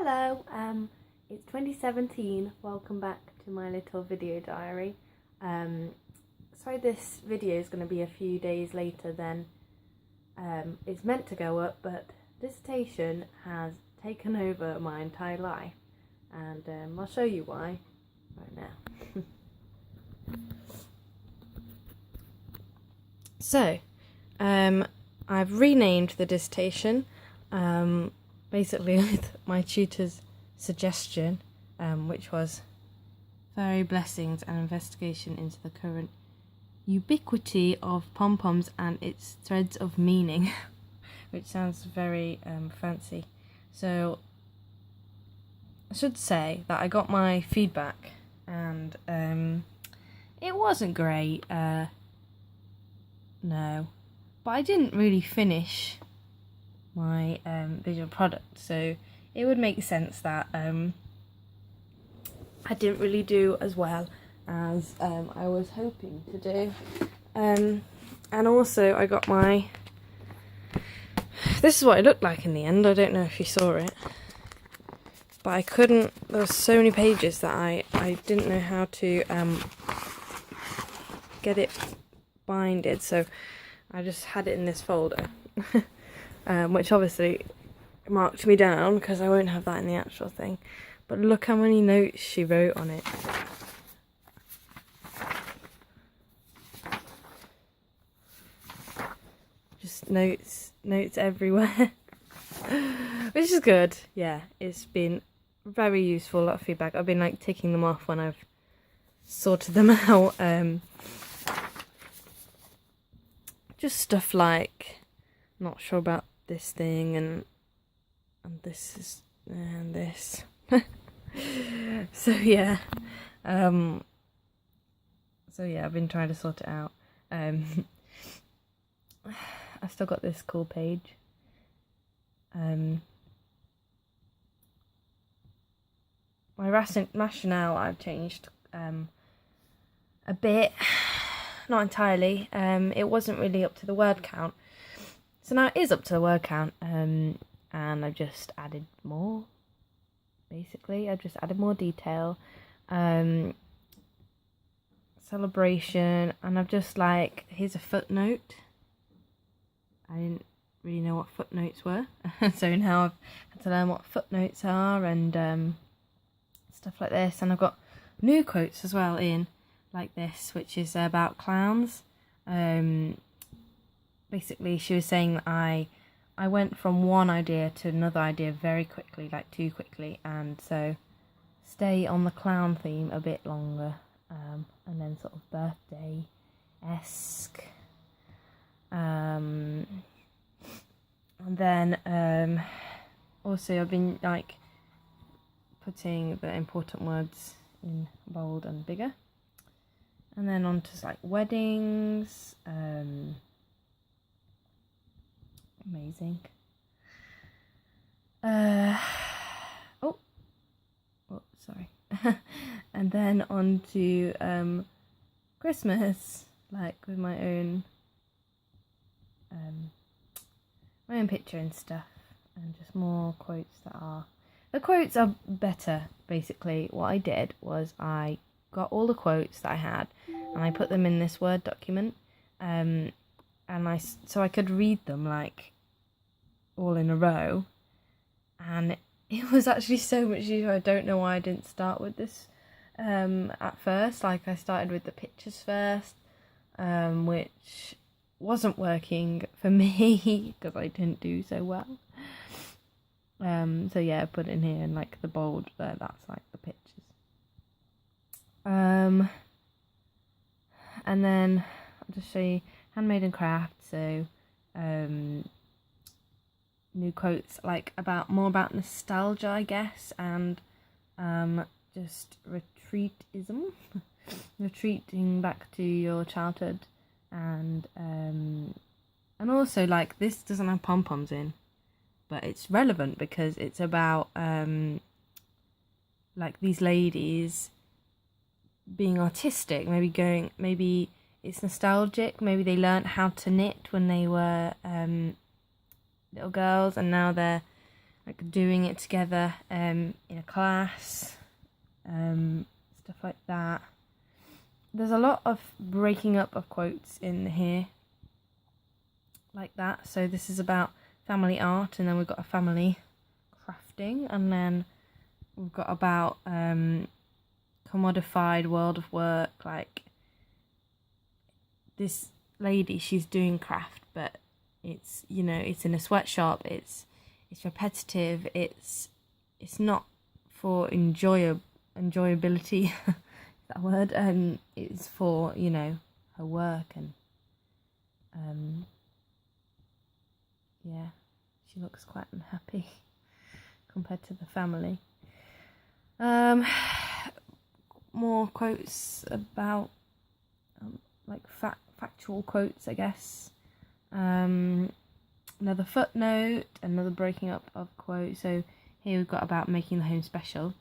Hello, it's 2017. Welcome back to my little video diary. Sorry this video is going to be a few days later than it's meant to go up, but dissertation has taken over my entire life, and I'll show you why right now. So, I've renamed the dissertation, basically with my tutor's suggestion, which was Fairy Blessings and Investigation into the Current Ubiquity of Pom-Poms and Its Threads of Meaning, which sounds very fancy. So, I should say that I got my feedback, and it wasn't great, no, but I didn't really finish my visual product, so it would make sense that I didn't really do as well as I was hoping to do. And also I got my, this is what it looked like in the end. I don't know if you saw it, but I couldn't, there were so many pages that I didn't know how to get it binded, so I just had it in this folder, which obviously marked me down because I won't have that in the actual thing. But look how many notes she wrote on it. Just notes everywhere, which is good. Yeah, it's been very useful, a lot of feedback. I've been like ticking them off when I've sorted them out. Just stuff like, not sure about this thing, and this is, and this. So yeah, I've been trying to sort it out. I still got this cool page. My rationale I've changed a bit. Not entirely. It wasn't really up to the word count, so now it is up to the word count, and I've just added more. Basically, I've just added more detail, celebration, and I've just like, here's a footnote. I didn't really know what footnotes were, so now I've had to learn what footnotes are and stuff like this. And I've got new quotes as well in, like this, which is about clowns. Basically, she was saying that I went from one idea to another idea very quickly, like too quickly, and so stay on the clown theme a bit longer, and then sort of birthday-esque. And then also I've been like putting the important words in bold and bigger. And then on to like weddings, amazing. Sorry. And then on to Christmas, like with my own picture and stuff, and just more quotes the quotes are better. Basically, what I did was I got all the quotes that I had and I put them in this Word document, so I could read them like all in a row, and it was actually so much easier. I don't know why I didn't start with this at first. Like, I started with the pictures first, which wasn't working for me because I didn't do so well. So yeah, I put it in here, and like the bold there, that's like the pictures. And then I'll just show you handmade and craft. So new quotes like more about nostalgia, I guess, and just retreating back to your childhood, and also like, this doesn't have pom-poms in, but it's relevant because it's about like these ladies being artistic, maybe it's nostalgic, maybe they learnt how to knit when they were little girls, and now they're like doing it together in a class, stuff like that. There's a lot of breaking up of quotes in here like that. So this is about family art, and then we've got a family crafting, and then we've got about commodified world of work. Like this lady, she's doing craft, but it's, you know, it's in a sweatshop, it's repetitive, it's not for enjoyability that word, it's for, you know, her work, and yeah, she looks quite unhappy compared to the family. More quotes about like factual quotes, I guess. Another footnote, another breaking up of quotes. So here we've got about making the home special,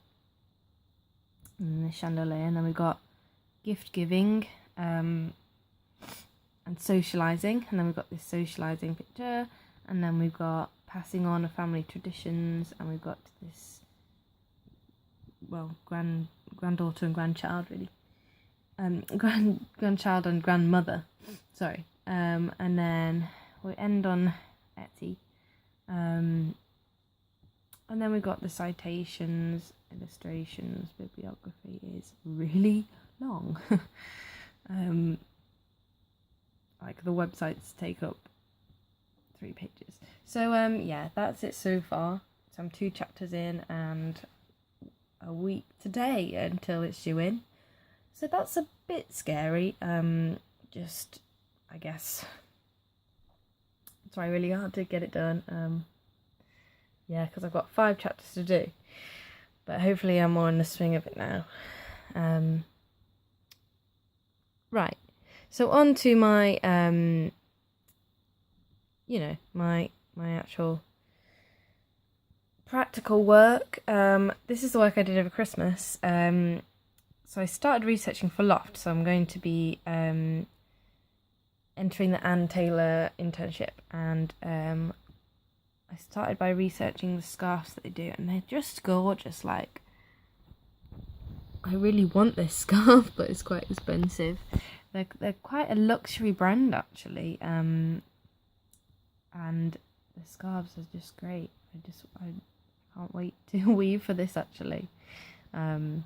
and the chandelier, and then we've got gift giving, and socialising, and then we've got this socialising picture, and then we've got passing on of family traditions, and we've got this, well, granddaughter and grandchild, really, grandchild and grandmother, sorry, and then we end on Etsy, and then we've got the citations, illustrations, bibliography is really long. Like the websites take up 3 pages. So yeah, that's it so far. So I'm 2 chapters in and a week today until it's due in. So that's a bit scary. Just, I guess, try really hard to get it done. Yeah, because I've got 5 chapters to do. But hopefully I'm more in the swing of it now. Right. So on to my, you know, my actual practical work. This is the work I did over Christmas. So I started researching for Loft. So I'm going to be entering the Ann Taylor internship, and I started by researching the scarves that they do, and they're just gorgeous. Like, I really want this scarf, but it's quite expensive. They're quite a luxury brand, actually, and the scarves are just great. I can't wait to weave for this, actually. Yeah,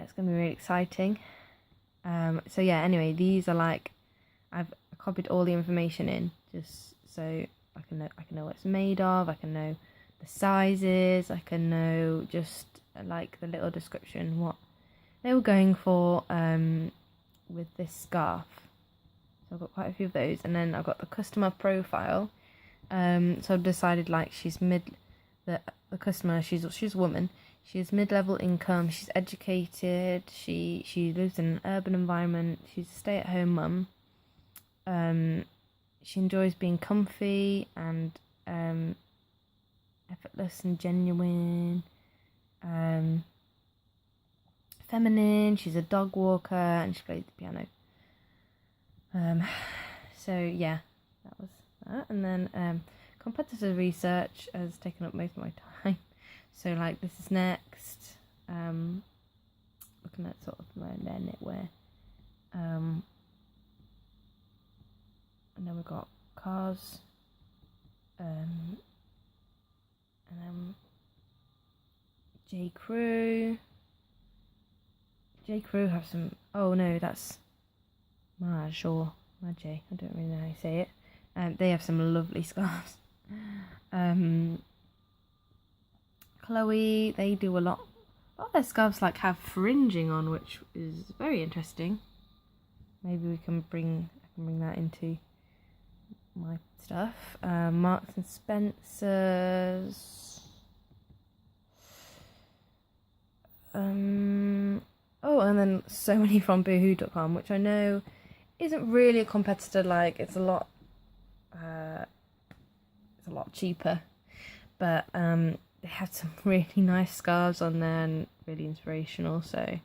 it's gonna be really exciting. So yeah, anyway, these are like, I've copied all the information in just so I can know what it's made of, I can know the sizes, I can know just like the little description, what they were going for with this scarf. So I've got quite a few of those, and then I've got the customer profile. So I've decided, like, she's the customer, she's a woman. She's mid-level income, she's educated, she lives in an urban environment, she's a stay-at-home mum. She enjoys being comfy and effortless and genuine. Feminine, she's a dog walker, and she plays the piano. So yeah, that was that. And then competitive research has taken up most of my time. So like this is next, looking at sort of their knitwear, and then we've got cars, and then J. Crew have some, oh no, that's Maj or Maje, I don't really know how you say it. They have some lovely scarves. Chloe, they do a lot of their scarves like have fringing on, which is very interesting. Maybe I can bring that into my stuff. Marks and Spencer's. Oh, and then so many from boohoo.com, which I know isn't really a competitor. Like, it's a lot cheaper, but they had some really nice scarves on there and really inspirational. So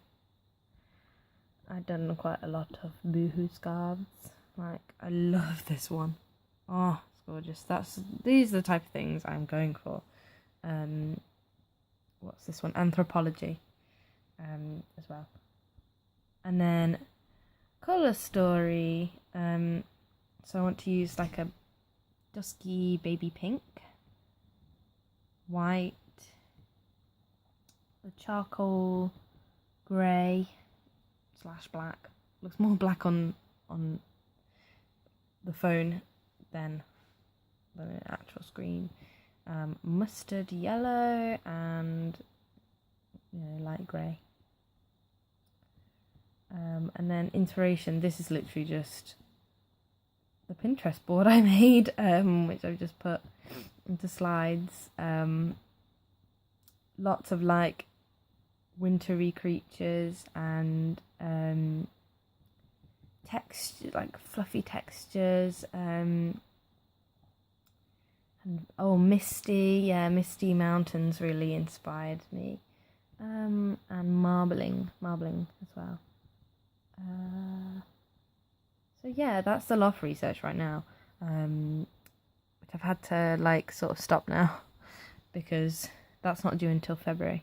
I've done quite a lot of boohoo scarves. Like, I love this one. Oh, gorgeous. These are the type of things I'm going for. What's this one? Anthropology, as well. And then colour story. So I want to use like a dusky baby pink, white, a charcoal grey / black. Looks more black on the phone than the actual screen. Mustard yellow and light grey. And then inspiration. This is literally just the Pinterest board I made, which I've just put into slides. Lots of like wintry creatures and texture, like fluffy textures. And misty mountains really inspired me. And marbling as well. So yeah, that's the loft research right now, which I've had to like sort of stop now because that's not due until February.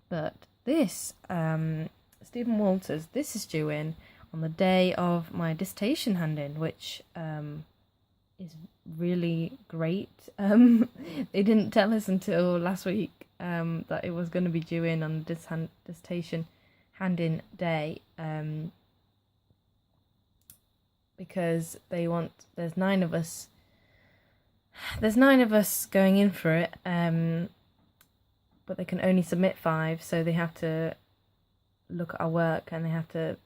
But this Stephen Walters, this is due in on the day of my dissertation hand-in, which is really great. They didn't tell us until last week that it was going to be due in on the dissertation hand-in day, because there's 9 of us going in for it, but they can only submit 5, so they have to look at our work and they have to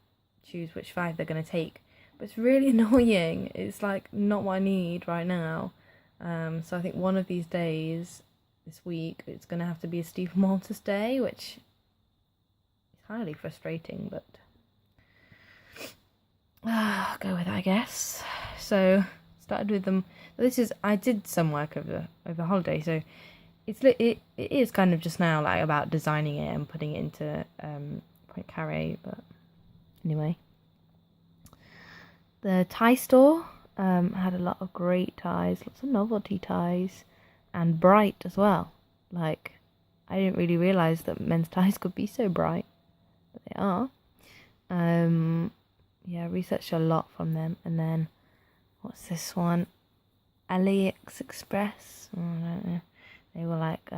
choose which 5 they're going to take. But it's really annoying. It's like not what I need right now. So I think one of these days this week it's going to have to be a Stephen Walters day, which is highly frustrating, but I'll go with it, I guess. So started with them. I did some work over holiday, so it is kind of just now like about designing it and putting it into Point Carré. But anyway, the tie store had a lot of great ties, lots of novelty ties, and bright as well. Like, I didn't really realise that men's ties could be so bright, but they are. Yeah, researched a lot from them. And then, what's this one? AliExpress. I don't know. They were like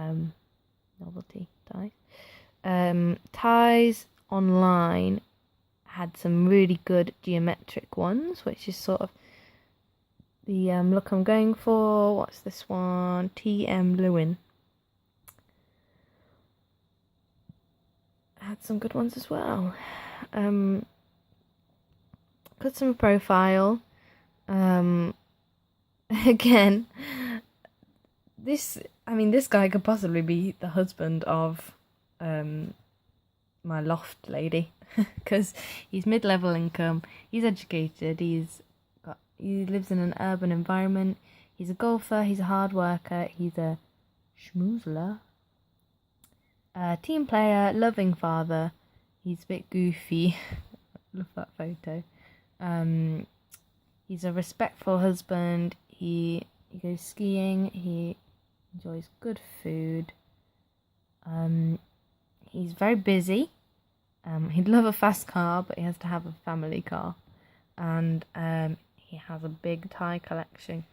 novelty ties. Ties online had some really good geometric ones, which is sort of the look I'm going for. What's this one? TM Lewin. Had some good ones as well. Customer profile. Again, this guy could possibly be the husband of my loft lady, because he's mid-level income, he's educated, he lives in an urban environment, he's a golfer, he's a hard worker, he's a schmoozler, team player, loving father, he's a bit goofy. Love that photo. He's a respectful husband, he goes skiing, he enjoys good food, he's very busy, he'd love a fast car, but he has to have a family car, and he has a big tie collection.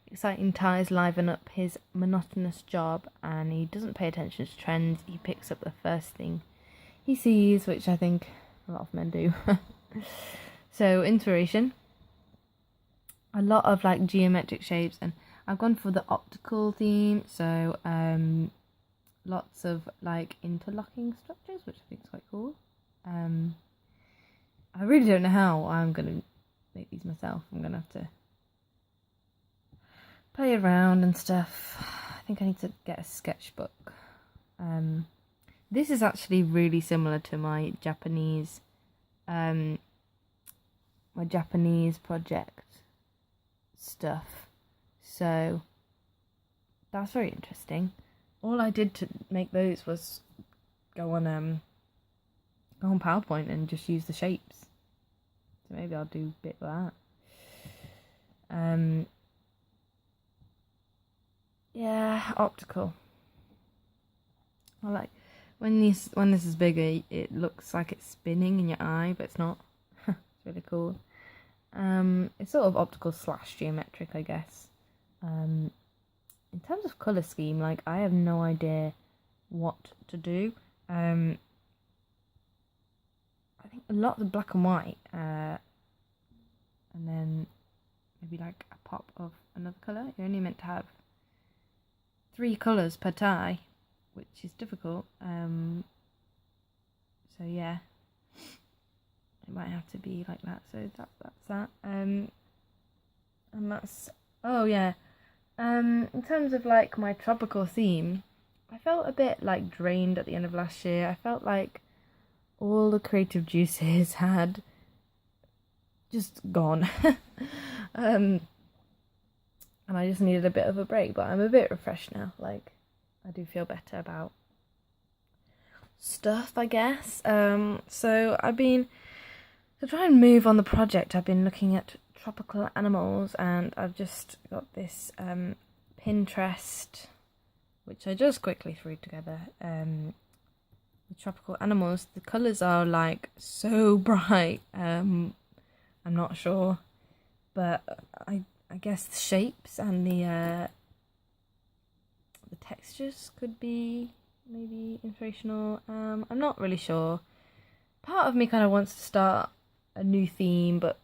Exciting ties liven up his monotonous job, and he doesn't pay attention to trends. He picks up the first thing he sees, which I think a lot of men do. So inspiration, a lot of like geometric shapes, and I've gone for the optical theme, so lots of like interlocking structures, which I think is quite cool. I really don't know how I'm going to make these myself. I'm going to have to play around and stuff. I think I need to get a sketchbook. This is actually really similar to my Japanese project stuff, so that's very interesting. All I did to make those was go on PowerPoint and just use the shapes, so maybe I'll do a bit of that. Yeah, optical. I like when this is bigger, it looks like it's spinning in your eye, but it's not. It's really cool. It's sort of optical / geometric, I guess. In terms of color scheme, like I have no idea what to do. I think a lot of the black and white, and then maybe like a pop of another color. You're only meant to have 3 colors per tie, which is difficult. So yeah, it might have to be like that. So that's that. And that's in terms of like my tropical theme, I felt a bit like drained at the end of last year. I felt like all the creative juices had just gone. And I just needed a bit of a break, but I'm a bit refreshed now. Like, I do feel better about stuff, I guess. So to try and move on the project, I've been looking at tropical animals, and I've just got this Pinterest, which I just quickly threw together. The tropical animals, the colours are like so bright. I'm not sure, but I guess the shapes and the textures could be maybe inspirational. I'm not really sure. Part of me kind of wants to start a new theme, but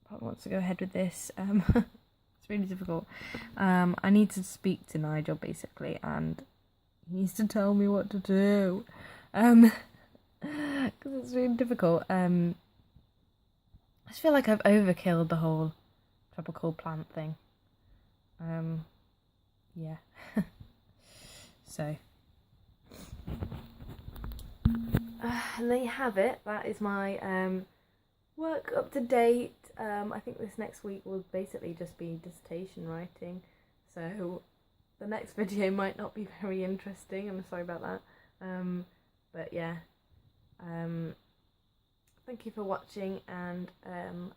part wants to go ahead with this. It's really difficult. I need to speak to Nigel basically, and he needs to tell me what to do. Because it's really difficult. I just feel like I've overkilled the whole tropical plant thing. Yeah. So. And there you have it. That is my work up to date. I think this next week will basically just be dissertation writing. So the next video might not be very interesting. I'm sorry about that. But yeah. Thank you for watching, and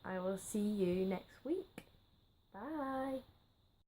I will see you next week. Bye.